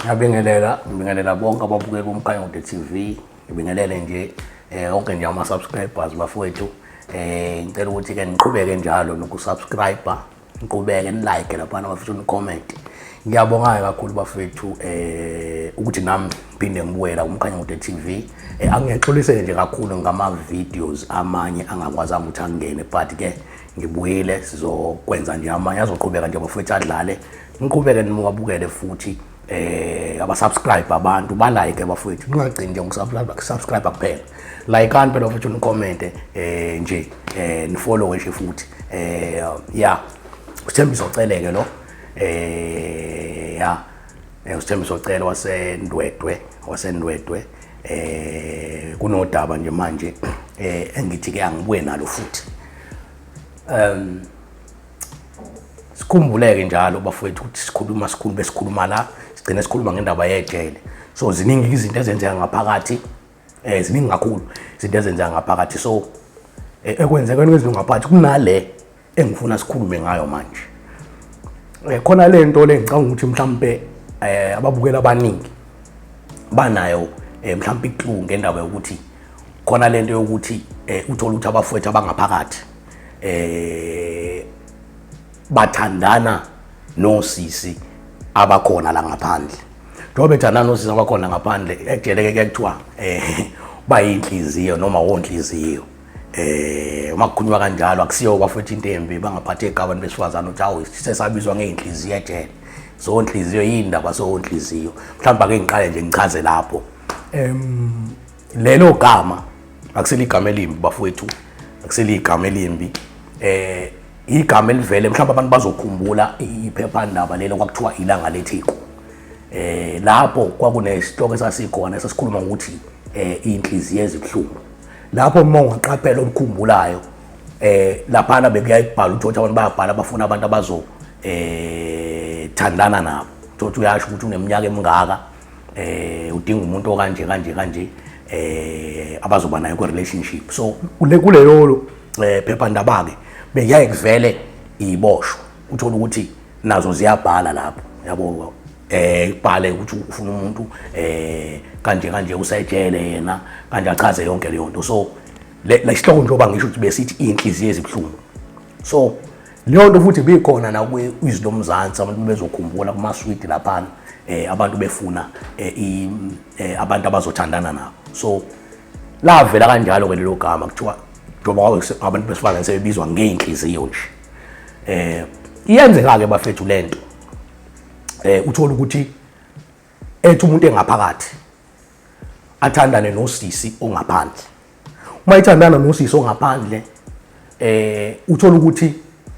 Ngibingelela bonke ababukela uMkhanyo TV. Ngibingelele nje onke nje ama subscribers bafowethu. Ngicela ukuthi ke niqhubeke njalo nokusubscribe, niqhubeke nilike lapha bafethu nicomment. Ngiyabonga kakhulu bafethu ukuthi nami phinde ngibuyela uMkhanyo TV. Angiyexolise nje kakhulu ngama videos amanye angakwazanga ukuthi angene, but ke ngibuyile sizokwenza nje amanye azoqhubeka nje bafethu adlale. Niqhubeke nimukabukele futhi aba-subscribe abantu ba-like bafowethu, ningagcini nje ngokusubscribe kuphela. Like ani phela bafowethu nicommente nje nifollow nje futhi uSthembiso Celeke lo uSthembiso Cele wasendwedwe kunodaba nje manje engithi ke angibuye nalo futhi. Sikhumbuleke njalo bafowethu ukuthi sikhuluma la sigcine sikhuluma ngendaba yejele. So ziningi izinto ezenzeka ngaphakathi, ziningi kakhulu izinto ezenzeka ngaphakathi. So ekwenzekweni kwezinto ngaphakathi kunale engifuna sikhulume ngayo manje. Khona lento le ngicabanga ukuthi mhlambe ababukela abaningi banayo mhlambe iclue ngendaba yokuthi khona lento yokuthi uthola ukuthi abafowethu abangaphakathi bathandana nosisi abakhona la ngaphandle. Njengoba bethandana nosisi abakhona ngaphandle ejele ke kuthiwa bayinhliziyo noma wonhliziyo. Uma kukhulunywa kanjalo akusiyo bafethu into embi bangaphatheka abantu besifazana ukuthi hawu sesabizwa ngeinhliziyo ejele. So inhliziyo yindaba so inhliziyo. Mhlawumbe ake ngiqale nje ngichaze lapho. Lelo gama akuseli igama elimbi bafethu, akuseli igama elimbi. Igama elivele mhlawumbe abantu bazokhumbula iphephandaba lelo kwakuthiwa ilanga lethiko. Lapho kwakunesihloko esasikhona esasikhuluma ukuthi inhliziyo ezibhlungu. Lapho uma ungaqaphela ukukhumbulayo laphana bekuyayibhala ukuthi abantu bayabhala bafuna abantu abazo thandana nabo. Ukuthi uyasho ukuthi uneminyaka emingaka udinga umuntu okanje kanje abazoba nayo ku relationship. So kulelo phephandaba ke beyaye kuvele iboshwa uthola ukuthi nazo ziyabhala lapho yabo ibhale ukuthi ufuna umuntu kanje usejele yena kanje achaze yonke leyo nto. So la isihloko njengoba ngisho ukuthi besithi inhliziyo ezibhlungu. So leyo nto futhi bikhona na kwizwi lomzansi abantu bezokhumbula kuma sweet lapha abantu befuna abantu abazothandana nabo. So lavela kanjalo ke lelo gama kuthiwa njengoba abantu besifazane sebebizwa ngeinhliziyo nje. Iyenzeka ke bafethu lento uthola ukuthi ethi umuntu engaphakathi athandane nosisi ongaphandle. Uma ithandana nosisi ongaphandle uthola ukuthi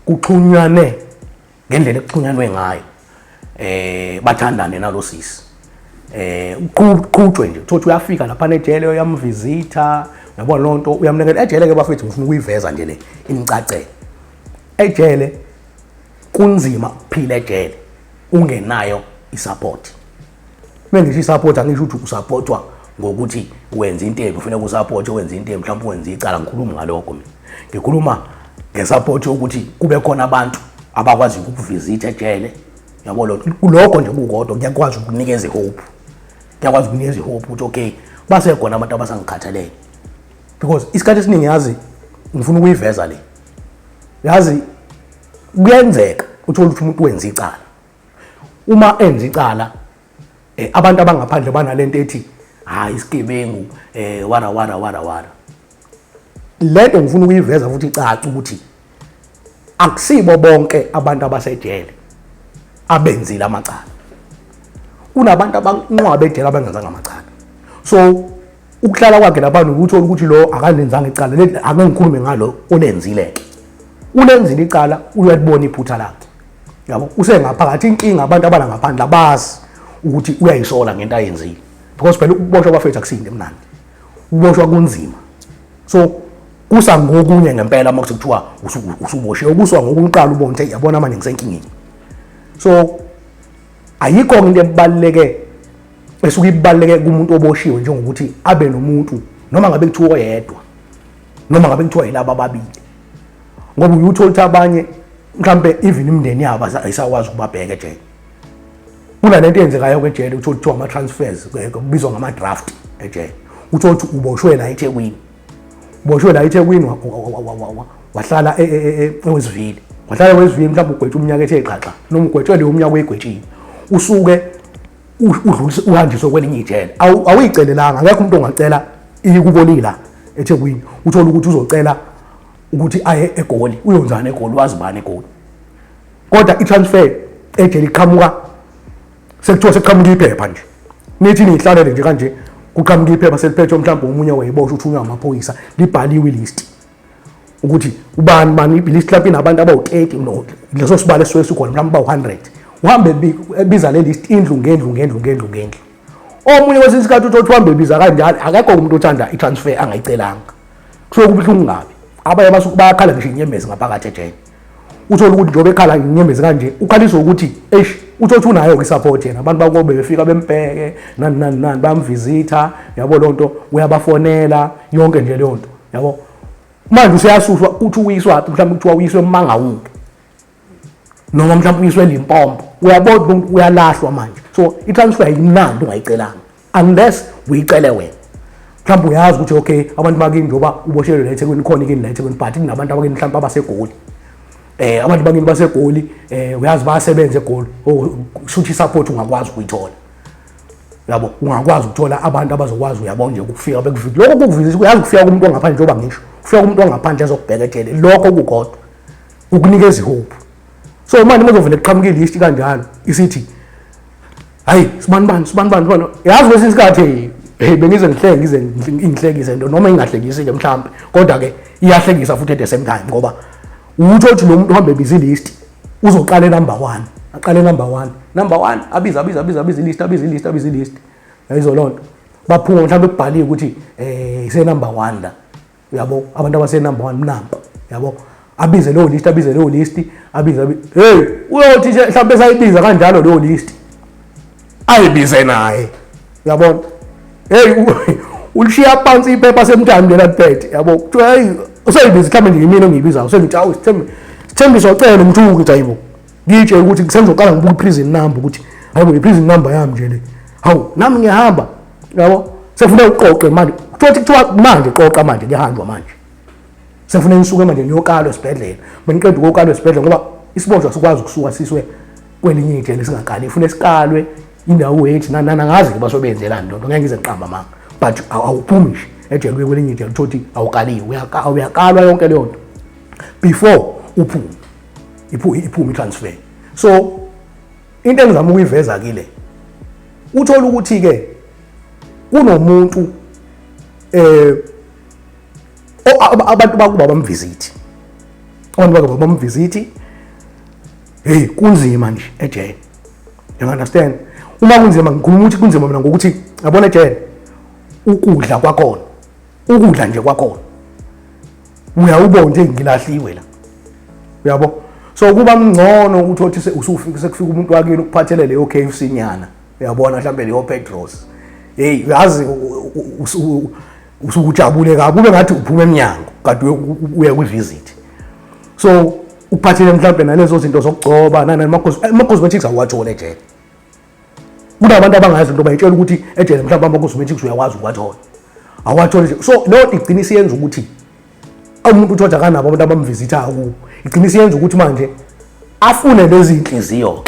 kuxhunyane ngendlela ekuxhunyanwe ngayo bathandane nalosisi. Uqhutshwe nje uthothi uyafika lapha ejele uyamvisita yabona lonto uyamnikela ejele ke bafethu ngifuna ukuyiveza nje le imicacelo. Ejele kunzima ukuphila ejele ungenayo isupport. Mengisho isupport angisho ukuthi usupportwa ngokuthi wenza into embi ufuna ukusupport wenza into embi mhlawumbe wenza icala ngikhuluma ngalokho mina. Ngikhuluma ngesupport ukuthi kube khona abantu abakwazi ukukuvisita ejele. Yabona lokho nje kukodwa kuyakwazi ukunikeza ihope. Kuyakwazi ukunikeza ihope ukuthi okay base khona abantu abasangikhathalele. Because isikhathi esiningi yazi ngifuna ukuyiveza le. Yazi kuyenzeka uthola ukuthi umuntu wenza icala. Uma enza icala abantu abangaphandle banalento ethi hayi isigebengu wara. Lento ngifuna ukuyiveza futhi icaca ukuthi akusibo bonke abantu abasejele abenzile amacala. Kunabantu abanqwabe ejele abangenzanga amacala. So ukuhlala kwakhe lapha ukuthola ukuthi lo akalenzanga icala leli ake ngikhulume ngalo olenzile ke. Ulenzile icala uyalibona iphutha lakhe. Yabo usengaphakathi inkinga abantu abala ngaphandle abazi ukuthi uyayisola ngento ayenzile. Because phela ukuboshwa bafethu akusinto emnandi. Ukuboshwa kunzima. So kusa ngokunye ngempela uma kuthiwa usuboshiwe ukuswa ngokuqala ubone ukuthi yabona manje ngisenkingeni. So ayikho into ebaluleke esuke ibaluleke kumuntu oboshiwe njengokuthi abe nomuntu noma ngabe kuthiwa oyedwa noma ngabe kuthiwa yilabo ababili. Ngoba uyuthola ukuthi abanye mhlambe even imndeni yabo ayisakwazi ukubabheka nje. kunalento eyenzekayo kwejele uthola kuthiwa ama-transfers kubizwa ngama-draft ejele uthola ukuthi uboshwe la eThekwini wahlala eWestville wahlala eWestville mhlawumbe ugwetshwe umnyaka ethe xaxa noma ugwetshwe leyo umnyaka oyigwetshiwe usuke udlulise uhanjiswe kwelinye ijele awuyicelelanga akekho umuntu ongacela ikubolila eThekwini uthola ukuthi uzocela ukuthi aye eGoli uyonzana eGoli wazibani eGoli kodwa i-transfer ejele iqhamuka sekuthiwa seqhamuka iphepha nje nithi nihlalele nje kanje kuqhamuka iphepha seliphethwe mhlawumbe umunye wayiboshwa uthunywa amaphoyisa libhaliwe ilist ukuthi ubani ilist lapho inabantu abawu-30 no leso sibalo esisuke sikhona mhlawumbe bawu-100 uhambe ebiza le list indlu ngendlu omunye kwesinye isikhathi uthi uhambe ebiza kanjalo akekho umuntu othanda i-transfer angayicelanga kusuke kubuhlungu ngabi abanye basuke bayakhala ngisho inyembezi ngaphakathi ejele uthola ukuthi njengoba ekhala inyembezi kanje ukhaliswa ukuthi uthothi unayo kwi-support yena abantu bakobe befika bembheke nani bamvisitha yabo lonto uyabafonela yonke nje leyo nto yabo manje useyasuswa uthi uyiswa mhlawumbe kuthiwa uyiswe eMangawungu noma mhlawumbe uyiswe eLimpopo uyabona uyalahlwa manje so i-transfer ayimnandi ungayicelanga unless uyicele wena mhlawumbe uyazi ukuthi okay abantu bakini njengoba uboshelwe la eThekwini khona ikini la eThekwini but kunabantu abakini mhlawumbe abaseGoli abantu bakini baseGoli uyazi bayasebenza eGoli shuthi i-support ungakwazi ukuyithola yabo ungakwazi ukuthola abantu abazokwazi uyabona nje ukufika bekuvisa lokho kukuvisa uyazi ukufika kumuntu ongaphandle njengoba ngisho ufika kumuntu ongaphandle ezokubheka ejele lokho kukodwa ukunikeza ihope so manje muzovele kuqhamuka ilist kanjalo isithi hayi sibani yazi kwesinye isikhathi bengize ngihlekise nto noma ingahlekisi-ke mhlawumbe kodwa ke iyahlekisa futhi at the same time ngoba utho ukuthi lo muntu uhambe ebiza ilist uzoqala number 1 aqale number 1 abiza ilist yayizo lonto baphuma mhlawumbe kubhaliwe ukuthi ise number 1 la yabo abantu abase number 1 mnamba yabo abize leyo list hey uyothi mhlawumbe sayibiza kanjalo leyo list ayibize naye yabona hey ulishiya phansi iphepha semntana lela phethe yabo kuthiwa hey useyibiza mhlawumbe nje yimina ongiyibizayo sengithi awu Sithembiso ucela umthuki ukuthi hayibo ngitshe ukuthi sengizoqala ngibuka i-prison number ukuthi hayibo i-prison number yami nje le hawu nami ngiyahamba yabo sefuna uqoqe manje kuthiwa manje qoqa manje kuyahanjwa manje sefuna ngisuke manje ngiyokalwa esibhedlela bengiqeda ukuyokalwa esibhedlela ngoba isibonjwa sikwazi ukusuka siswe kwelinye ijele singaqali ifuna sikalwe indawo ethi nanangazi ke basobenzelani lonto ngeke ngize ngiqamba manga but awuphumi nje ejele kwelinye ijele uthothi awukaliwe uyakalwa yonke leyo nto before iphume i-transfer so into engizama ukuyiveza kile uthola ukuthi ke kunomuntu abantu bakuba bamvisiti hey kunzima nje ejele you understand uma kunzima ngikhuluma ukuthi kunzima mina ngokuthi yabona ejele ukudla nje kwakhona uyawubona nje ngilahliwe la uyabo so kuba ngcono ukuthi othi sekufika umuntu wakini ukuphathele leyo KFC nyana uyabona mhlambe leyo Petros hey uyazi usukujabule kabi kube ngathi uphuma eminyango kade uya kwivisit so uphathele mhlambe nalezo zinto zokugcoba ama-cosmetics awathola ejele kunabantu abangazi into bayitshela ukuthi ejele mhlambe ama-cosmetics uyakwazi ukuwathola awathola so leyo igcina isiyenza ukuthi umuntu uthola kanabo abantu abamvisitha kuwo igcina isiyenza ukuthi manje afune lezi inhliziyo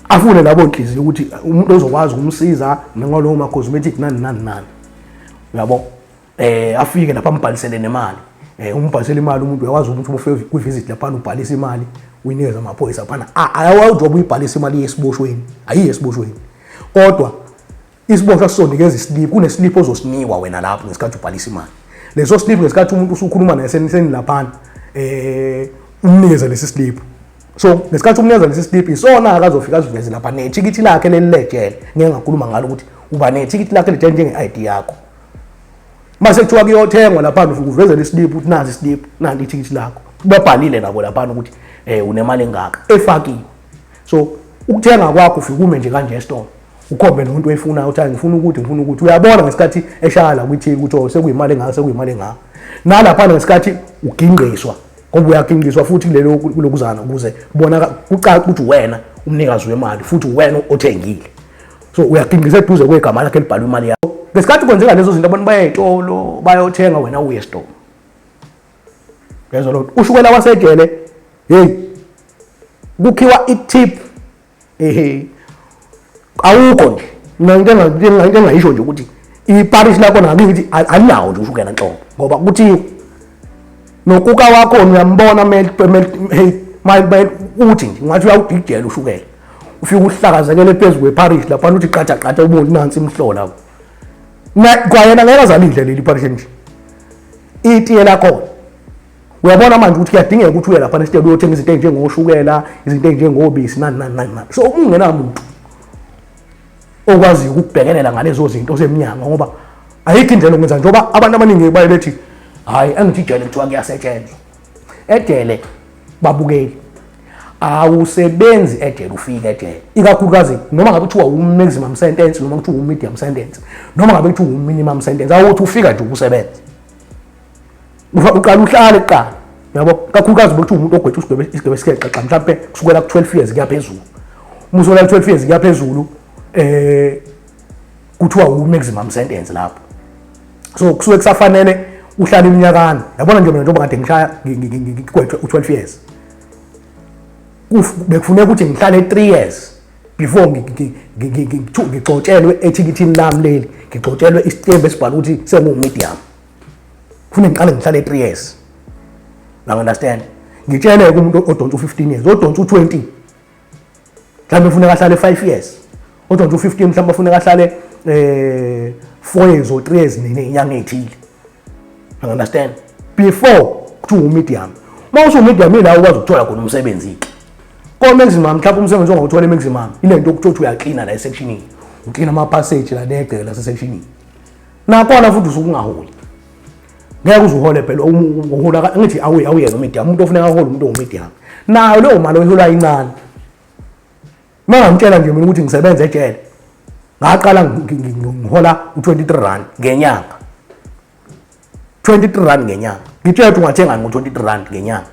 afune labo inhliziyo ukuthi umuntu ozokwazi ukumsiza ngalowo ma-cosmetic nani uyabo afike lapha ambhalisele nemali umbhalisele imali umuntu uyakwazi ukuthi ufike kwi-visit lapha ubhalisa imali uyinikeza amaphoyisa phana awawujoba uyibhalisa imali yesiboshweni ayiyesiboshweni kodwa isiboshwa sizonikeza islip kuneslip ozosinikwa wena lapho ngesikhathi ubhalisa imali leso slip ngesikhathi umuntu usukhuluma naye seni laphana umnikeza lesi slip so ngesikhathi umnikeza lesi slip isona akazofika aziveze lapha nethikithi lakhe lelilejele ngeke ngakhuluma ngalo ukuthi uba nethikithi lakhe lejele njenge-ID yakho mase kuthiwa kuyothengwa lapha ufika uveze lesi slip uthi nazi slip nanti ithikithi lakho babhalile nabo lapha ukuthi unemali engaka efakiwe so ukuthenga kwakho ufika ume nje kanje esitolo ukhombe nomuntu oyifunayo uthi ngifuna ukuthi uyabona ngesikhathi eshala ukuthi sekuyimali engaka nalapha ngesikhathi uginqiswa ngoba uyaginqiswa futhi kulelo kulokuzana ukuze kubona kucaca ukuthi wena umnikazi wemali futhi wena othengile. So uyaginqisa eduze kwegama lakhe libhalwe imali yakho. Ngesikhathi kwenzeka lezo zinto abantu baya etolo bayothenga wena uye store. Ngezwe lo ushukela wasejele hey kukhiwa itip awukho nje into engayisho nje ukuthi iparish lakho nakithi alinawo nje ushukela nhlobo ngoba kuthi nokuka wakho uyambona hey uthi nje ngathi uyawudijela ushukela ufika uhlakazekele phezulu kweparish lapha uthi qatha ubone nansi imhlola na kwayena ngeke azalidle leli parish nje itiye lakho uyabona manje ukuthi kuyadingeka ukuthi uye lapha nesitolo uyothenga izinto ezinjengoshukela izinto ezinjengobisi nani so ungenamuntu okwazi ukubhekelela ngalezo zinto semnyanga ngoba ayikho indlela ukwenza njengoba abantu abaningi bayelethi hayi angithi ijele kuthiwa kuyasetshenzwa ejele babukeli awusebenzi ejele ufika ejele ikakhulukazi noma ngabe kuthiwa maximum sentence noma kuthiwa medium sentence noma ngabe kuthiwa minimum sentence awuthi ufika nje ukusebenza uqala uhlale eqala yabo kakhulukazi bekuthiwa umuntu ogwethe isigebe sikexa mhlawumbe kusukela ku12 years kuya phezulu umusola 12 years kuya phezulu kuthiwa maximum sentence lapho so kusuke kusafanele uhlala iminyakana yabona nje mina njengoba kade ngishaya ngigwethe u12 years bekufuneka ukuthi ngihlale 3 years before ngixotshelwe ethikithini lami leli ngixotshelwe isitembu esibhala ukuthi sengu-medium kufuneka ngiqale ngihlale 3 years now understand ngitsheleke umuntu odonsa u15 years odonsa u20 mhlawumbe ufuneka ahlale 5 years odonsa u15 mhlawumbe ufuneka ahlale 4 years or 3 years nenyanga ezithile understand before kuthiwa medium mawusu medium ila ukwazi ukuthola khona umsebenzi ko maximum mhlawumbe umsebenzi ongawuthola maximum ile nto ukuthi uyacleana la sectionini ucleana ama passage la negceke la sectionini nakhona futhi usukungaholi ngeke uzuhole phela uhola ngithi awuyena medium umuntu ofuneka ahole umuntu ongumedium nayo leyo mali oyihola incane mangamtshela nje mina ukuthi ngisebenza ejele ngaqala ngihola u23 rand ngenyanga 23 rand ngenyanga ngitshela ukuthi ungathenga ngo23 rand ngenyanga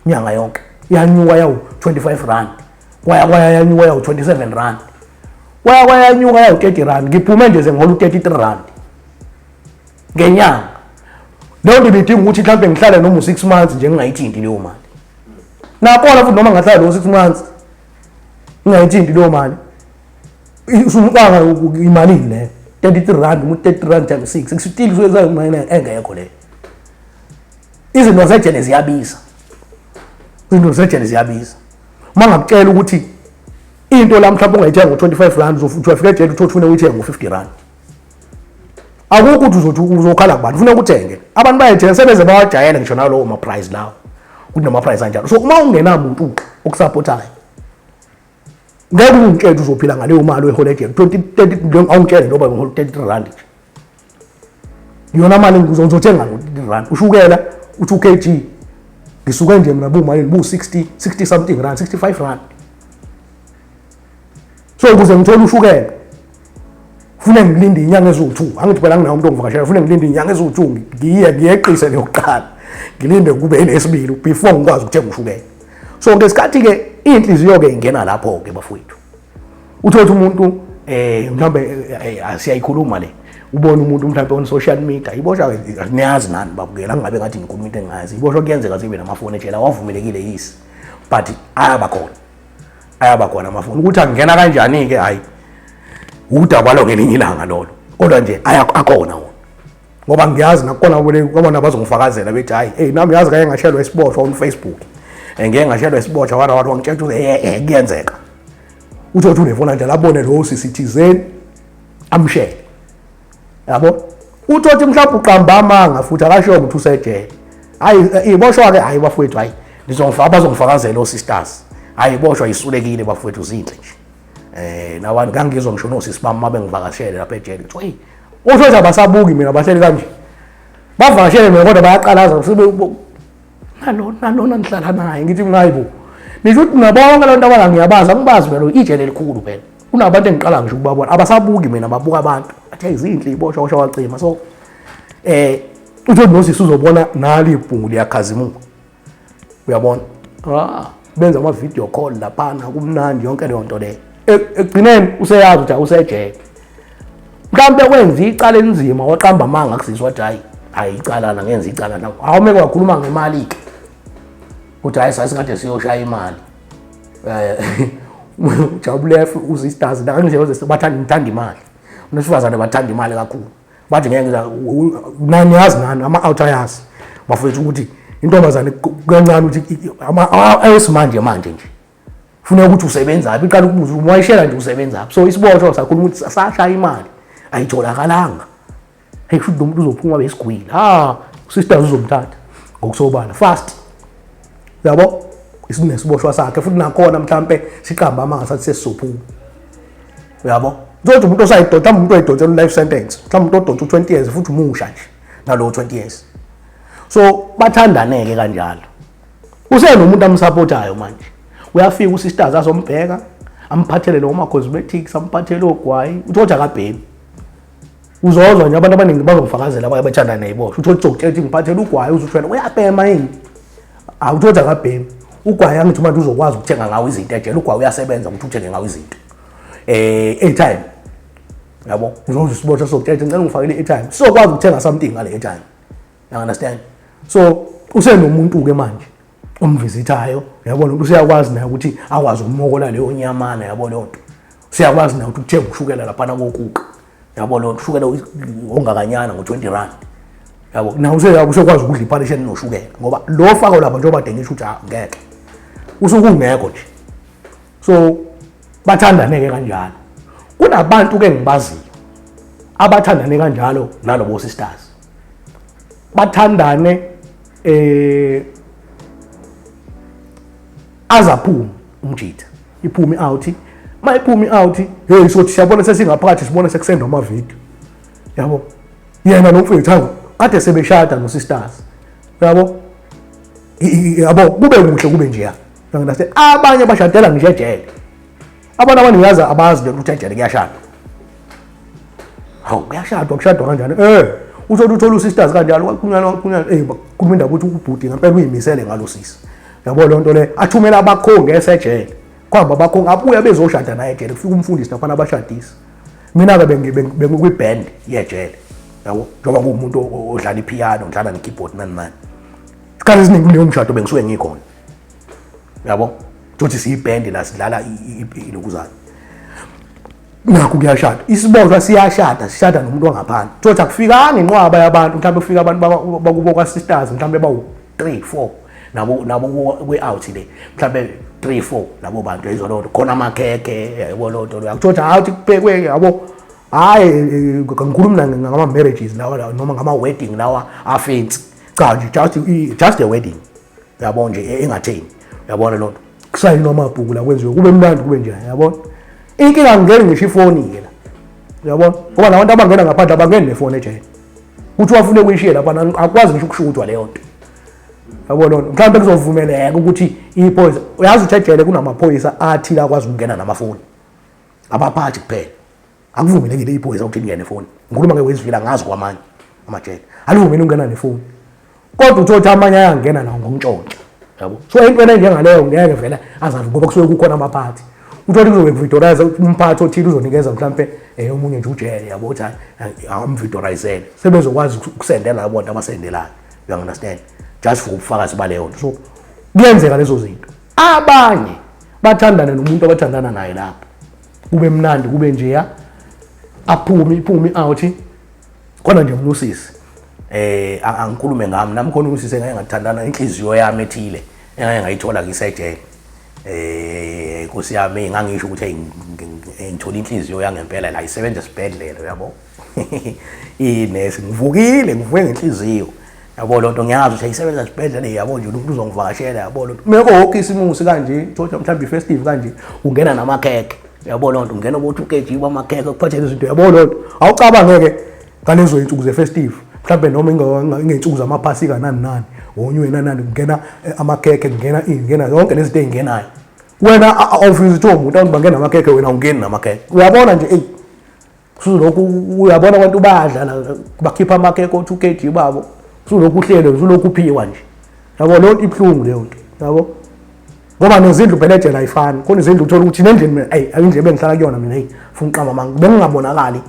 inyanga yonke yanyuka yawo 25 rand kwaya yanyuka yawo 27 rand kwaya yanyuka yawo 30 rand ngiphume nje sengihola u33 rand ngenyanga leyo nto bidinga ukuthi mhlawumbe ngihlale noma u6 months nje ngingayithinti leyo mali nakhona futhi noma ngahlala lo 6 months ngingayithinti leyo mali usumqanga imali le 33 rand umuntu 30 rand times 6 kusitili soyenza imali engekho le izinto zejene ziyabiza mangakutshela ukuthi into la mhlawumbe ungayithenga ngo25 rand uzofika ejele uthi ufuna uyithenga ngo50 rand akukho ukuthi uzokhala kubantu ufuna ukuthenge abantu bayethenga sebeze bawajayela ngisho nalowo ma price lawo kunama price anjalo so uma ungenamuntu okusupportayo ngeke ungitshele uzophila ngaleyo mali oyiholejele 20 awungitshele ngoba ngihole 33 rand yona mali ngizothenga ngo30 rand ushukela uthi ukg ngisuke nje mina bumalini bu60 something rand 65 rand so ukuze ngithole ushukela ufune ngilinde inyanga eziwu2 angithi phela nginawo umuntu ongivakashela ufune ngilinde inyanga eziwu2 ngiyeqise leyokuqala ngilinde kube elesibili before ngikwazi ukuthenga ushukela so ngesikhathi ke inhliziyo ke ingena lapho ke bafowethu uthola umuntu mhlambe asiyayikhuluma le ubona umuntu mhlambe on social media iboshwa niyazi nani babukela ngabe ngathi ngikhuluma into engazi iboshwa kuyenzeka sibe namafoni ejela wavumelekile yisi but ayaba khona amafoni ukuthi angena kanjani ke hayi udaba lo ngelinye ilanga lolo kodwa nje akona wona ngoba ngiyazi nakhona ubona bazongifakazela bethi hayi nami yazi kanye ngashelwa isiboshwa on Facebook ngeke ngashelwa isiboshwa wathi wangitshela ukuthi kuyenzeka uthothi unefona nje labone lo CCTV amshele yabo uthothi mhlawumbe uqamba amanga futhi akasho ukuthi usejele hayi iboshwa ke hayi bafowethu hayi bazongifakazela o sisters hayi iboshwa isulekile bafowethu zinhle nje nabantu ngangizwa ngisho nosisi bami mabe ngivakashele lapha ejele kuthi hey uthothi abasabuki mina bahleli kanje bavakashele mina kodwa bayaqalaza sibe nalona nihlala naye ngithi ngayibo nisho ukuthi nabonke lento abala ngiyabazi angibazi phela ijele elikhulu phela kunabantu engiqala ngisho ukubabona abasabuki mina babuka abantu athi izinhle iboshwa wacima so uthi nosisi uzobona nali ibhungu liyakhazimuka uyabona benza ama-video call laphana kumnandi yonke leyo nto leyo. Ekugcineni useyazi ukuthi usejele. Mhlawumbe wenza icala enzima waqamba amanga kusizwa ukuthi hayi icala la ngenza icala la. Awumeke wakhuluma ngemali ke. Uthi hayi sasingathi siyoshaya imali. Ujabule usisters la ngize bathanda imali. Unesifazane bathanda imali kakhulu. Bathi ngeke nani yazi nani ama-outliers bafethu ukuthi intombazane kancane ukuthi ayesimanje manje nje ufuna ukuthi usebenzaphi iqala ukubuza wayishela nje usebenzaphi. So isiboshwa sakhuluma ukuthi sashaya imali ayitholakalanga. Hey futhi umuntu uzophuma besigwili sisters uzomthatha ngokusobala fast yabo isiboshwa sakhe futhi nakhona mhlambe siqamba amanga sathi sesizophuma yabo. Uzothi umuntu osayidoda umuntu oyidodela life sentence mhlawumbe umuntu odonsa 20 years futhi umusha nje nalo 20 years. So bathandaneke kanjalo. Usenomuntu amsupportayo manje. Uyafika usisters azombheka amphathele noma cosmetics amphathele ogwayi uthoja kabhemi. Uzozwa nje abantu abaningi bazofakazela abaye bethandana neyiboshwa. Uthothi ukuthethe ngiphathele ugwayi uzuthwena uyabhema yini. Awuthoja kabhemi. Ugwayi angithi manje uzokwazi ukuthenga ngawo izinto ejele ugwayi uyasebenza ukuthi uthenge ngawo izinto. Airtime yabo uzozwa isiboshwa sokuthethe ngicela ngifakele airtime sizokwazi ukuthenga something ngale airtime. You understand? So usenomuntu ke manje omvisitayo yabona ukuthi usiyakwazi naye ukuthi akwazi ukumokola leyo nyamana yabo lonto. Usiyakwazi naye ukuthi uthenga ushukela lapha kokuqa yabo lonto ushukela ongakanyana ngo20 rand yabo nawe useyakwazi ukudla iphalishe noshukela ngoba lo faka lapha njengoba dengisho ukuthi ngeke usukungekho nje. So bathandaneke kanjalo. Kunabantu ke ngibaziyo abathandane kanjalo nalobo sisters. Bathandane azaphume umjitha iphume out mayiphume out hey sothi siyabona sesingaphakathi sibona sekusenda ama video yabo yena nomfethu kade sebeshada no sisters yabo kube kuhle kube nje ya ngase abanye bashadela ngisho ejele abantu abaningazi abazi ukuthi ejele kuyashada. Hawu kuyashadwa kushadwa kanjani uthola usisters kanjalo kwakunyana kukhuluma indaba ukuthi ubhuti ngempela uyimisele ngalo sisi yabo lonto le athumela abakhongi esejele kwamba abakhongi abuya bezoshada naye ejele kufika umfundisi naphana abashadisi. Mina ke bengikwi-band yejele yabo njengoba kuwumuntu odlala ipiano odlala ne-keyboard nani isikhathi esiningi kuleyo mshado bengisuke ngikhona yabo ukuthi siyiband la sidlala ilokuzana nakho kuyashada isiboshwa siyashada sishada nomuntu wangaphandle thothi akufikanga inqwaba yabantu mhlawumbe ufika abantu bakubo kwa sisters mhlawumbe bawu 3 4 nabo kwe-out le mhlawumbe 3 4 labo bantu izolonto khona amakhekhe yabo lonto yakuthothi awuthi kuphekwe yabo hayi ngikhuluma ngama-marriages lawa noma ngama-wedding lawa afensi cha nje just a wedding yabo nje engatheni yabona lonto kusayinwa amabhuku la kwenziwe kube mnandi kube njani yabona. Inkinga ngeke ngisho ifoni ke la yabona ngoba nabantu abangena ngaphandle abangeni nefoni ejele uthi wafune ukuyishiya lapha akwazi ngisho ukushuthwa leyo nto yabona. Mhlawumbe kuzovumeleka ukuthi iphoyisa uyazi ukuthi ejele kunamaphoyisa athi akwazi ukungena namafoni abaphathi kuphela akuvumelekile iphoyisa ukuthi ingene nefoni. Ngikhuluma ngewezivila ngazi kwamanye amajele aluvumela ukungena nefoni kodwa uthothi amanye ayangena nawo ngomntshontsho yabo. So into enjengaleyo ngeke vela azazi ngoba kusuke kukhona amaphathi uthole kuzokuvidorize umphathi othile uzonikeza mhlambe omunye nje ujele yabo ukuthi amvidorizele sebezokwazi ukusendela labo bantu abasendelayo. You understand? Just for ubufakazi baleyo nto. So kuyenzeka lezo zinto. Abanye bathandana nomuntu abathandana naye lapho kube mnandi kube nje ya iphume out khona nje umnusisi angikhulume ngami nami khona umsisi engeke ngathandana inhliziyo yami ethile engeke ngayithola kisejele. Nkosi yami ngangisho ukuthi ngithola inhliziyo yangempela la isebenza esibhedlela yabo. Inesi ngivukile ngivuke ngenhliziyo yabo lonto ngiyazi ukuthi isebenza esibhedlela yabo nje umuntu uzongivakashela yabo lonto meko wonke isimusi kanje thothi mhlawumbe ifestive kanje ungena namakhekhe yabo lonto ungena bo 2 kg bamakhekhe kuphathele izinto yabo lonto awucabangeke ngalezo insuku ze-festive mhlawumbe noma ingey'nsuku zamaphasika nani onywe nani kungena amakhekhe ingena yonke lezinto ey'ngenayo wena awufisa ukuthi umuntu abantu bangena amakhekhe wena ungeni namakhekhe uyabona nje sulokhu uyabona abantu bayadlala bakhipha amakhekhe o2 kg babo sulokhu uhlele sulokhu uphiwa nje yabo lonto ibuhlungu leyo nto yabo ngoba nezindlu phela ejele ayifani khona izindlu uthola ukuthi nendlela mina indlela engihlala kuyona mina funa uqamba manga bengingabonakali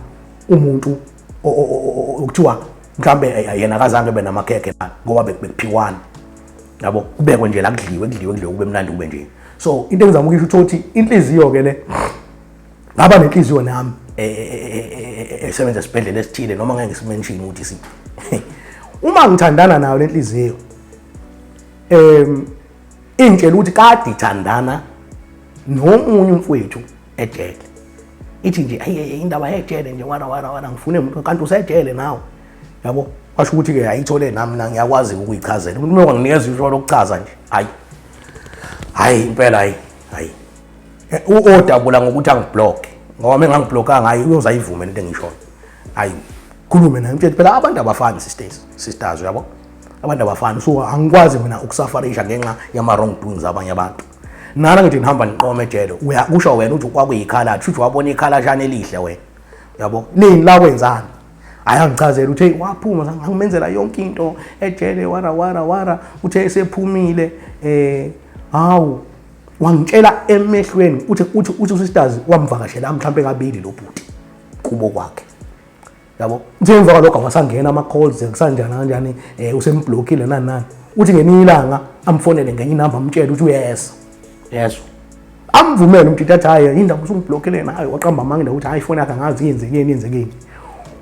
umuntu okuthiwa mhlambe yena akazange benamakhekhe la ngoba bekuphiwana yabo kubekwe nje la kudliwe kube mnandi kube nje. So into engizama ukisho ukuthi inhliziyo ke le ngaba nenhliziyo nami esebenza esibhedlela esithile noma ngeke ngimention ukuthi si uma ngithandana nayo lenhliziyo ingitshela ukuthi kade ithandana nomunye umfowethu ejele ithi nje indaba yejele nje wara ngifune umuntu kanti usejele nawe yabo kwasho ukuthi ke ayithole nami ngiyakwazi ukuyichazela umuntu uma nginikeza isho lokuchaza nje hayi impela hayi udabula ngokuthi angiblock ngoba mengangiblockanga hayi uyozayivume into engisho hayi khulume naye mthetho phela abantu abafani sisters yabo abantu abafani so angikwazi mina ukusafarisha ngenxa yama wrong doings abanye abantu nana ngithi ngihamba niqoma ejele uyakusho wena uthi kwakuyikhala futhi wabona ikhala jana elihle wena yabo nini la wenzani ayangichazela uthi hey waphuma ngimenzela yonke into ejele wara uthe esephumile hawu wangitshela emehlweni uthi sisters wamvakashela mhlambe kabili lo bhuti kubo kwakhe yabo njengoba lokho awasangena ama calls kusanjana kanjani usemblockile nani uthi ngeninye ilanga amfonele ngenye inamba amtshela uthi yes amvumela umuntu athi hayi indaba usungiblockile nayo waqamba amanga ukuthi hayi phone yakhe angazi yenzekeni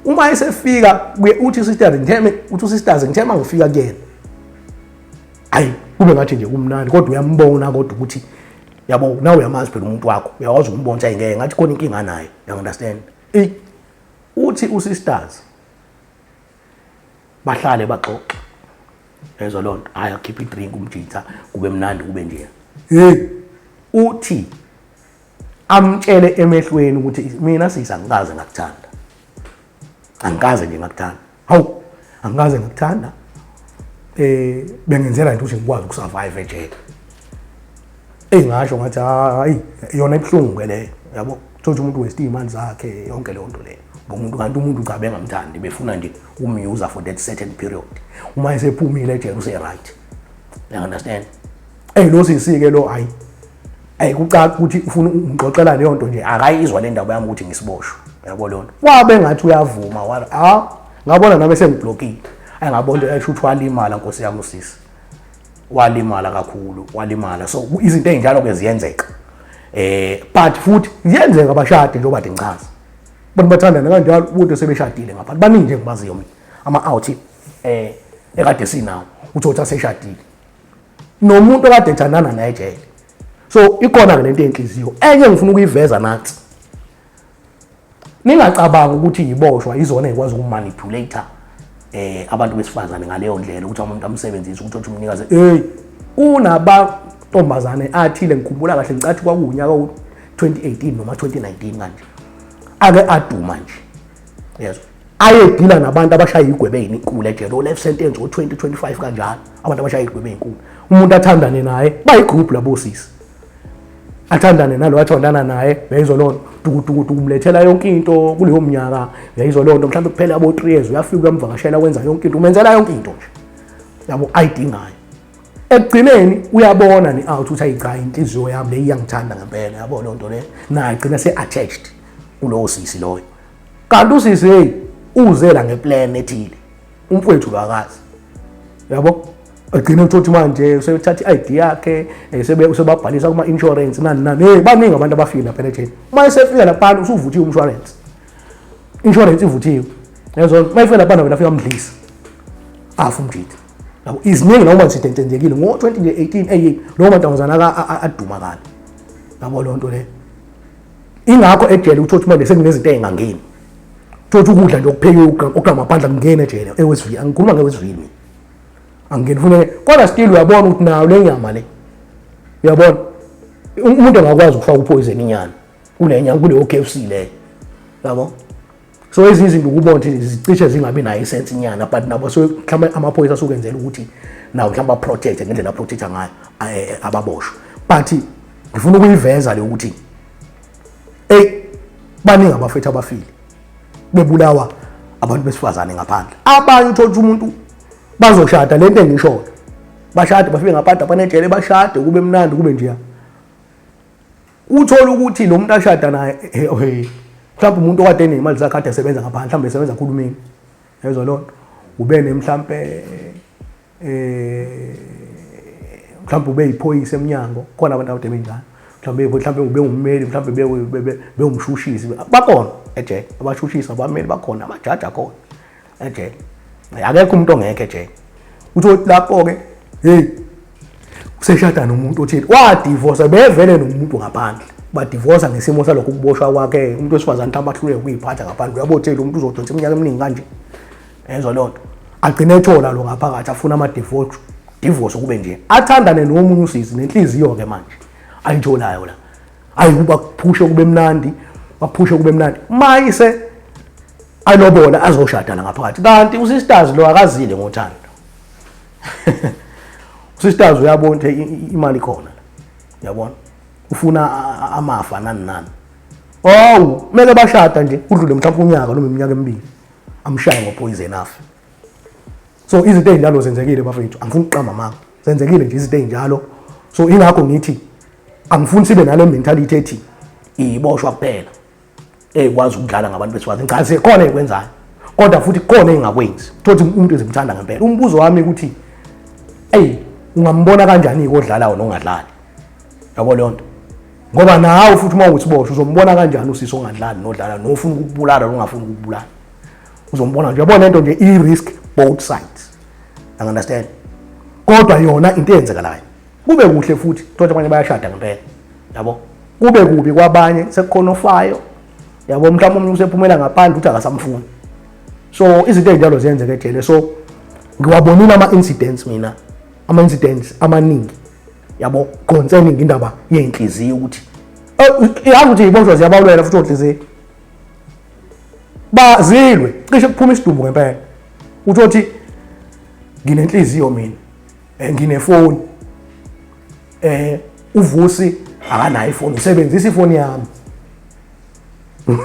uma esefika uthi sisters ngithema ngifika kuyena hayi kube ngathi nje kumnandi kodwa uyambona kodwa ukuthi yabo nawe uyamazi phela umuntu wakho uyawazi umbona ukuthi ngeke ngathi khona inkinga naye you understand uthi usisters bahlale baxoxe ezo lonto hayi keep it drink umjitha kube mnandi kube nje uthi amtshele emehlweni ukuthi mina sisangikaze ngakuthanda angikaze nje ngakuthanda hawu angikaze ngakuthanda bengenzela into ukuthi ngikwazi ukusurvive ejele engasho ngathi hayi yona ibhlungu ke le yabo thothi umuntu waste imali zakhe yonke leyo nto leyo ngomuntu kanti umuntu cha bengamthandi befuna nje umuser for that certain period uma esephumile ejele use right you understand lo sisike lo hayi kucaca ukuthi ufuna ungixoxela leyo nto nje akayizwa le ndaba yami ukuthi ngisiboshwe yabo leyo nto wabe ngathi uyavuma wala ngabona nami sengiblockile ngabona eshuthi walimala nkosi yami usisi walimala kakhulu walimala so izinto ezinjalo ke ziyenzeka but futhi ziyenzeka abashade njengoba ngichaza bona bathandana kanjalo umuntu sebeshadile ngapha baningi nje ngibaziyo mina ama out ekade sinawo uthothi aseshadile nomuntu okade ethandana naye ejele so ikona ke lento enhliziyo enye ngifuna ukuyiveza nathi ningacabanga ukuthi yiboshwa izona ezikwazi ukumanipulate abantu besifazane ngaleyo ndlela ukuthi umuntu amsebenzise ukuthi umnikazi unabantombazane athile ngikhumbula kahle ngicathi kwakunyaka u2018 noma 2019 kanje ake aduma nje yezo ayedila nabantu abashaya igwebe ezinkulu ejele life sentence o2025 kanjalo abantu abashaya igwebe ezinkulu umuntu athandane naye bayigroup labo sisi athandane nalo wathandana naye beyizolonto tukutuku umlethela yonke into kuleyo mnyaka beyizolonto mhlawumbe kuphela abo 3 years uyafika umvakashela wenza yonke into umenzela yonke into nje yabo ayidingayo ekugcineni uyabona ni out uthi ayicha inhliziyo yami le iyangithanda ngempela yabo lonto le naye igcina se-attached kulowo sisi loyo kanti usisi hey uzela ngeplan ethile umfowethu akazi yabo agcina uthothi manje usethatha i-ID yakhe sebabhalisa kuma insurance nani baningi abantu abafika lapha ejele uma esefika lapha usuvuthiwe insurance ivuthiwe yezo mayifika lapha wena afika umdlisi afu umjiti yabo iziningi noma sitentenzekile ngo2018 lo mantombazana adumakala yabo lonto le ingakho ejele uthothi manje sekunezinto ezingangeni thothi ukudla nje okupheke okamabhandla kungena ejele eWestville angikhuluma ngeWestville angifune kodwa still uyabona ukuthi nayo le nyama le uyabona umuntu angakwazi ukufaka upoison inyama kule nyama kule KFC le yabo so izinto ukubona ukuthi zicishe zingabi nayo isense inyama but nabo so mhlawumbe amaphoyisa asukenzela ukuthi nawo mhlawumbe protect ngendlela protector ngayo ababoshwe but ngifuna ukuyiveza le ukuthi baningi abafethu abafile bebulawa abantu besifazane ngaphandle abanye uthola umuntu bazoshada lento engishoyo bashade bafike ngaphandle abanejele bashade kube mnandi kube nje uthola ukuthi lo muntu ashada naye mhlawumbe umuntu okade enemali zakhe kade esebenza ngaphandle mhlawumbe esebenza kuhulumeni yezwa lonto ube mhlawumbe mhlawumbe ube yiphoyisa eminyango khona abantu abade benjani mhlawumbe ube ummeli mhlawumbe be umshushisi bakhona ejele abashushisi abameli bakhona amajaji akhona ejele akekho umuntu ongekho ejele uthi lapho ke useshada nomuntu othile wadivorce bevele nomuntu ngaphandle badivorce ngesimo salokho ukuboshwa kwakhe umuntu wesifazane abahlule ukuyiphatha ngaphandle uyabothela umuntu uzodonsa iminyaka eminingi kanje ezwa lonto agcine ethola lo ngaphakathi afuna ama divorce kube nje athandane nomunye usisi nenhliziyo ke manje ayitholayo la ayikuba kuphushe kube mnandi baphushe kube mnandi mayise alobola azoshada la ngaphakathi kanti usisters lo akazile ngothando usisters uyabona imali khona yabona ufuna amafa nani mele bashada nje udlule mhlawumbe unyaka noma iminyaka emibili amshaye ngopoison afa so izinto ezinjalo zenzekile bafethu angifuni uqamba manga zenzekile nje izinto ezinjalo so ingakho ngithi angifuni sibe nale mentality ethi iboshwa kuphela ekwazi ukudlala ngabantu besifazane cha sekhona ekwenzayo kodwa futhi khona engakwenzi thothi umuntu ezimthanda ngempela umbuzo wami ukuthi ungambona kanjani ikodlalayo nongadlali yabo lonto ngoba nawe futhi uma usiboshwa uzombona kanjani usisi ongadlali nodlala nofuna ukubulala nongafuni ukubulala uzombona nje yabona lento nje i-risk both sides I understand kodwa yona into eyenzekalayo kube kuhle futhi thothi abanye bayashada ngempela yabo kube kubi kwabanye sekukhona ofayo yabo mhlawumbe umuntu usephumela ngaphandle uthi akasamfuni so izinto ezinjalo ziyenzeka ejele so ngiwabonile ama-incidents mina ama-incidents amaningi yabo concerning indaba yenhliziyo ukuthi yazi ukuthi iboshwa ziyabawulela futhi onhliziyo bazilwe cishe kuphuma isidumbu ngempela uthi nginenhliziyo mina nginefoni uvusi akanayo ifoni usebenzisa ifoni yami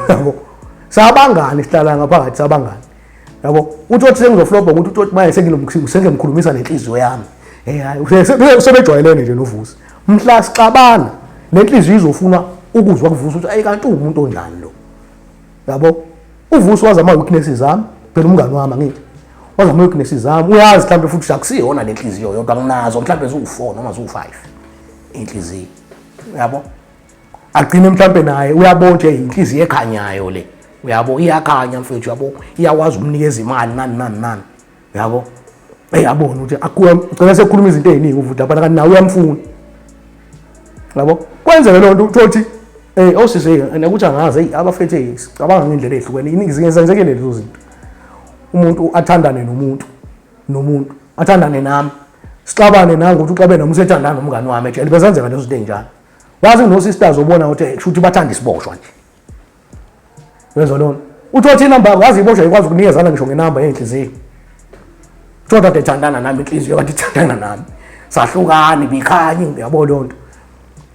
yabo sabangani sihlala ngaphakathi sabangani yabo uthi sengizoflopa ukuthi maye sengimkhulumisa nenhliziyo yami sebejwayelene nje novusi mhla sixabana nenhliziyo izofuna ukuzwa kuvusi ukuthi kanti umuntu onjani lo yabo uvusi wazi ama-weaknesses zami phela umngani wami angithi wazi ama-weaknesses zami uyazi mhlawumbe futhi akusiyona nenhliziyo yodwa nginazo mhlawumbe ziwu-4 noma ziwu-5 inhliziyo yabo agcine mhlawumbe naye uyabona nje inhliziyo ekhanyayo le uyabo iyakhanya mfethu yabo iyakwazi umnikeza imali nani yabo yabona ukuthi agcina sekhuluma izinto eziningi uvuthi abana kanti nawe uyamfuna yabo kwenzeke lo nto uthi osise ukuthi angazi abafethe cabanga ngendlela ehlukene iningi ziyenzekile lezo zinto umuntu athandane nomuntu athandane nami sixabane nanga ukuthi uxabe nami usethandana nomngani wami ejele bezenzeka lezo zinto ezinjalo wazi no-sisters obona ukuthi kusho ukuthi bathanda isiboshwa nje wezwa lona uthi inamba wazi iboshwa ikwazi ukunikezana ngisho ngenamba yenhliziyo Thoda tethandana nami inhliziyo kanti ithandana nami sahlukani bikhanye uyabo lonto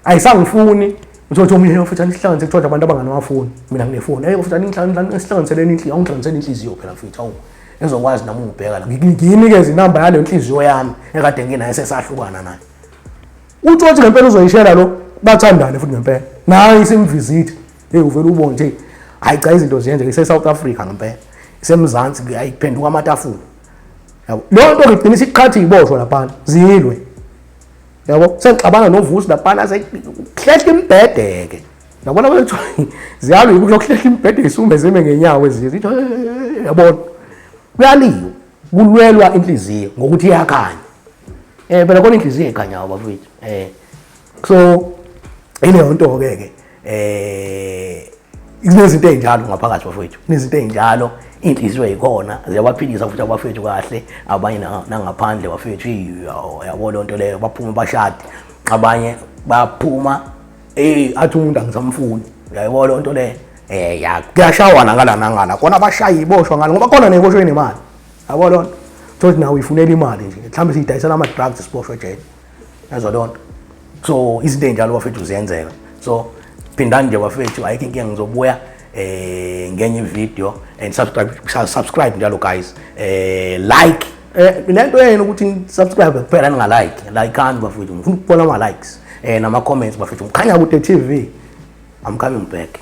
ayisangifuni uthi omunye futhi anihlanganise kuthoda abantu abanganawafuni mina nginefoni futhi anihlanganiseleni inhliziyo angihlanganisele inhliziyo phela futhi awu ezokwazi nami ukubheka la ngiyinikeza inamba yale inhliziyo yami ekade nginayo sesahlukana naye uthi ngempela uzoyishela lo bathandane futhi ngempela naye isimvisit uvela ubone nje hayi cha izinto ziyenzeka ise-South Africa ngempela isemzansi ayiphenduka amatafula yabo lonto ngigcina isiqhathi iboshwa lapha zilwe yabo sengixabana novusi lapha sehlehla imbhedeke yabona wethu ziyalwe ukuhlehla imbhedeke isume zeme ngenyawo ezithi yabona kuyaliwa kulwelwa inhliziyo ngokuthi iyakhanya phela khona inhliziyo ekhanyayo bafethu so ile nto ke izinto ezinjalo ngaphakathi bafethu izinto ezinjalo inhliziyo ikhona ziyabaphilisa futhi abafethu kahle abanye nangaphandle bafethu yabo lonto leyo baphuma bashade abanye baphuma athi umuntu angisamfuni yabo lonto leyo kuyashawana ngala nangala khona abashaya iboshwa ngalo ngoba khona neboshwe nemali yabo lonto thothi nawe uyifunela imali nje mhlawumbe siyidayisela ama drugs siboshwe jeni yazo lonto so izinto ezinjalo bafethu ziyenzeka so phindani nje bafethu ayikho inkinga ngizobuya ngenye video and subscribe njalo guys like lento yena ukuthi subscribe kuphela like bafethu ngifuna ukubona ama likes nama comments bafethu ngikhanya ku TV. I'm coming back.